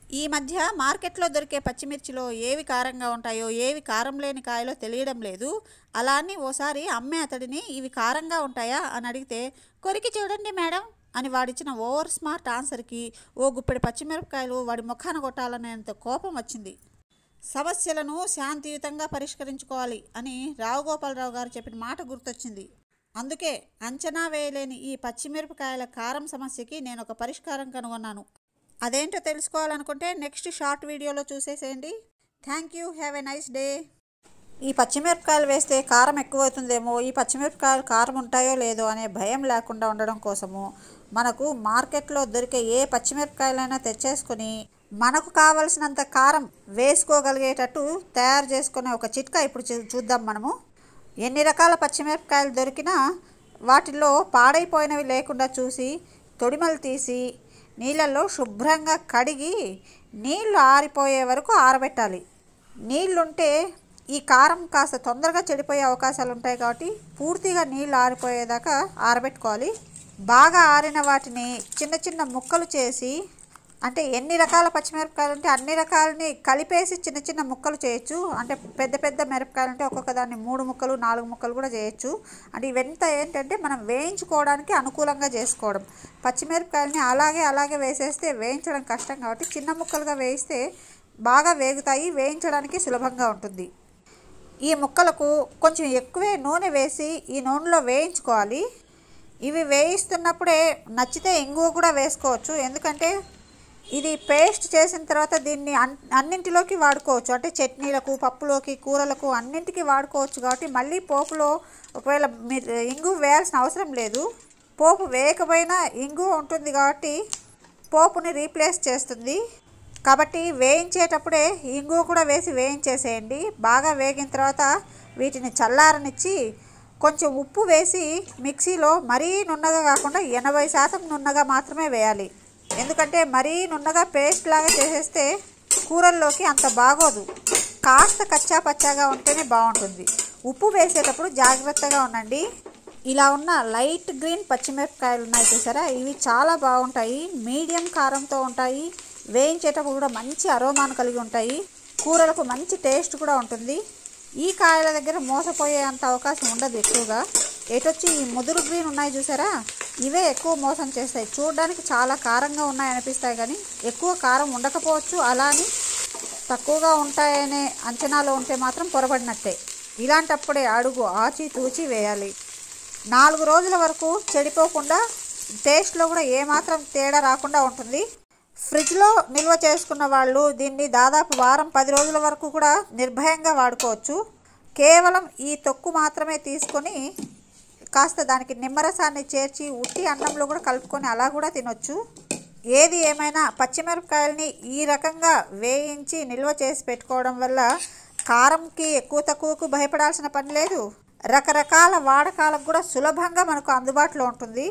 ఈ మధ్య మార్కెట్లో దొరికే పచ్చిమిర్చిలో ఏవి కారంగా ఉంటాయో ఏవి కారం లేని కాయలో తెలియడం లేదు. అలా అని ఓసారి అమ్మే అతడిని ఇవి కారంగా ఉంటాయా అని అడిగితే, కొరికి చూడండి మేడం అని వాడిచ్చిన ఓవర్ స్మార్ట్ ఆన్సర్కి ఓ గుప్పెడు పచ్చిమిరపకాయలు వాడి ముఖాన కొట్టాలనేంత కోపం వచ్చింది. సమస్యలను శాంతియుతంగా పరిష్కరించుకోవాలి అని రావుగోపాలరావు గారు చెప్పిన మాట గుర్తొచ్చింది. అందుకే అంచనా వేయలేని ఈ పచ్చిమిరపకాయల కారం సమస్యకి నేను ఒక పరిష్కారం కనుగొన్నాను. అదేంటో తెలుసుకోవాలనుకుంటే నెక్స్ట్ షార్ట్ వీడియోలో చూసేసేయండి. Thank you, have a nice day. ఈ పచ్చిమిరపకాయలు వేస్తే కారం ఎక్కువవుతుందేమో, ఈ పచ్చిమిరపకాయలు కారం ఉంటాయో లేదో అనే భయం లేకుండా ఉండడం కోసము మనకు మార్కెట్లో దొరికే ఏ పచ్చిమిరపకాయలైనా తెచ్చేసుకొని మనకు కావలసినంత కారం వేసుకోగలిగేటట్టు తయారు చేసుకునే ఒక చిట్కా ఇప్పుడు చూద్దాం. మనము ఎన్ని రకాల పచ్చిమిరపకాయలు దొరికినా వాటిల్లో పాడైపోయినవి లేకుండా చూసి తొడిమలు తీసి నీళ్ళల్లో శుభ్రంగా కడిగి నీళ్లు ఆరిపోయే వరకు ఆరబెట్టాలి. నీళ్లుంటే ఈ కారం కాస్త తొందరగా చెడిపోయే అవకాశాలు ఉంటాయి కాబట్టి పూర్తిగా నీళ్ళు ఆరిపోయేదాకా ఆరబెట్టుకోవాలి. బాగా ఆరిన వాటిని చిన్న చిన్న ముక్కలు చేసి, అంటే ఎన్ని రకాల పచ్చిమిరపకాయలు ఉంటే అన్ని రకాలని కలిపేసి చిన్న చిన్న ముక్కలు చేయొచ్చు. అంటే పెద్ద పెద్ద మిరపకాయలు ఉంటే ఒక్కొక్క దాన్ని 3 ముక్కలు 4 ముక్కలు కూడా చేయొచ్చు. అంటే ఇవంతా ఏంటంటే మనం వేయించుకోవడానికి అనుకూలంగా చేసుకోవడం. పచ్చిమిరపకాయలని అలాగే వేసేస్తే వేయించడం కష్టం కాబట్టి చిన్న ముక్కలుగా వేయిస్తే బాగా వేగుతాయి, వేయించడానికి సులభంగా ఉంటుంది. ఈ ముక్కలకు కొంచెం ఎక్కువే నూనె వేసి ఈ నూనెలో వేయించుకోవాలి. ఇవి వేయిస్తున్నప్పుడే నచ్చితే ఇంగువ కూడా వేసుకోవచ్చు. ఎందుకంటే ఇది పేస్ట్ చేసిన తర్వాత దీన్ని అన్నింటిలోకి వాడుకోవచ్చు. అంటే చట్నీలకు, పప్పులోకి, కూరలకు అన్నింటికి వాడుకోవచ్చు. కాబట్టి మళ్ళీ పోపులో ఒకవేళ మీరు ఇంగువ వేయాల్సిన అవసరం లేదు. పోపు వేయకపోయినా ఇంగువ ఉంటుంది కాబట్టి పోపుని రీప్లేస్ చేస్తుంది. కాబట్టి వేయించేటప్పుడే ఇంగువ కూడా వేసి వేయించేసేయండి. బాగా వేగిన తర్వాత వీటిని చల్లారనిచ్చి కొంచెం ఉప్పు వేసి మిక్సీలో మరీ నున్నగా కాకుండా 80% నున్నగా మాత్రమే వేయాలి. ఎందుకంటే మరీ నున్నగా పేస్ట్ లాగా చేసేస్తే కూరల్లోకి అంత బాగోదు. కాస్త కచ్చా పచ్చాగా ఉంటేనే బాగుంటుంది. ఉప్పు వేసేటప్పుడు జాగ్రత్తగా ఉండండి. ఇలా ఉన్న లైట్ గ్రీన్ పచ్చిమిరపకాయలు ఉన్నాయి చూసారా, ఇవి చాలా బాగుంటాయి. మీడియం కారంతో ఉంటాయి. వేయించేటప్పుడు కూడా మంచి అరోమాను కలిగి ఉంటాయి. కూరలకు మంచి టేస్ట్ కూడా ఉంటుంది. ఈ కాయల దగ్గర మోసపోయే అంత అవకాశం ఉండదు ఎక్కువగా. ఎటొచ్చి ఈ ముదురు గ్రీన్ ఉన్నాయి చూసారా, ఇవే ఎక్కువ మోసం చేస్తాయి. చూడడానికి చాలా కారంగా ఉన్నాయి అనిపిస్తాయి కానీ ఎక్కువ కారం ఉండకపోవచ్చు. అలా అని తక్కువగా ఉంటాయనే అంచనాలో ఉంటే మాత్రం పొరపడినట్టే. ఇలాంటప్పుడే అడుగు ఆచితూచి వేయాలి. 4 రోజుల వరకు చెడిపోకుండా టేస్ట్లో కూడా ఏమాత్రం తేడా రాకుండా ఉంటుంది. ఫ్రిడ్జ్లో నిల్వ చేసుకున్న వాళ్ళు దీన్ని దాదాపు వారం 10 రోజుల వరకు కూడా నిర్భయంగా వాడుకోవచ్చు. కేవలం ఈ తొక్కు మాత్రమే తీసుకొని కాస్త దానికి నిమ్మరసాన్ని చేర్చి ఉట్టి అన్నంలో కూడా కలుపుకొని అలా కూడా తినొచ్చు. ఏది ఏమైనా పచ్చిమిరపకాయలని ఈ రకంగా వేయించి నిల్వ చేసి పెట్టుకోవడం వల్ల కారంకి ఎక్కువ తక్కువకు భయపడాల్సిన పని లేదు. రకరకాల వాడకాలకు కూడా సులభంగా మనకు అందుబాటులో ఉంటుంది.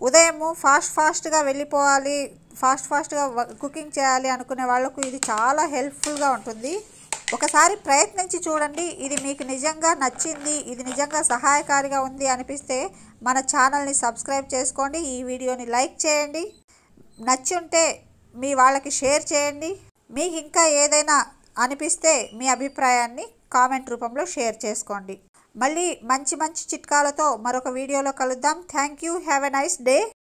ఉదయము ఫాస్ట్గా వెళ్ళిపోవాలి, ఫాస్ట్గా కుకింగ్ చేయాలి అనుకునే వాళ్ళకు ఇది చాలా హెల్ప్ఫుల్గా ఉంటుంది. ఒకసారి ప్రయత్నించి చూడండి. ఇది మీకు నిజంగా నచ్చింది, ఇది నిజంగా సహాయకారిగా ఉంది అనిపిస్తే మన ఛానల్ని సబ్స్క్రైబ్ చేసుకోండి. ఈ వీడియోని లైక్ చేయండి. నచ్చి ఉంటే మీ వాళ్ళకి షేర్ చేయండి. మీకు ఇంకా ఏదైనా అనిపిస్తే మీ అభిప్రాయాన్ని కామెంట్ రూపంలో షేర్ చేసుకోండి. మళ్ళీ మంచి చిట్కాలతో మరొక వీడియోలో కలుద్దాం. Thank you, have a nice day.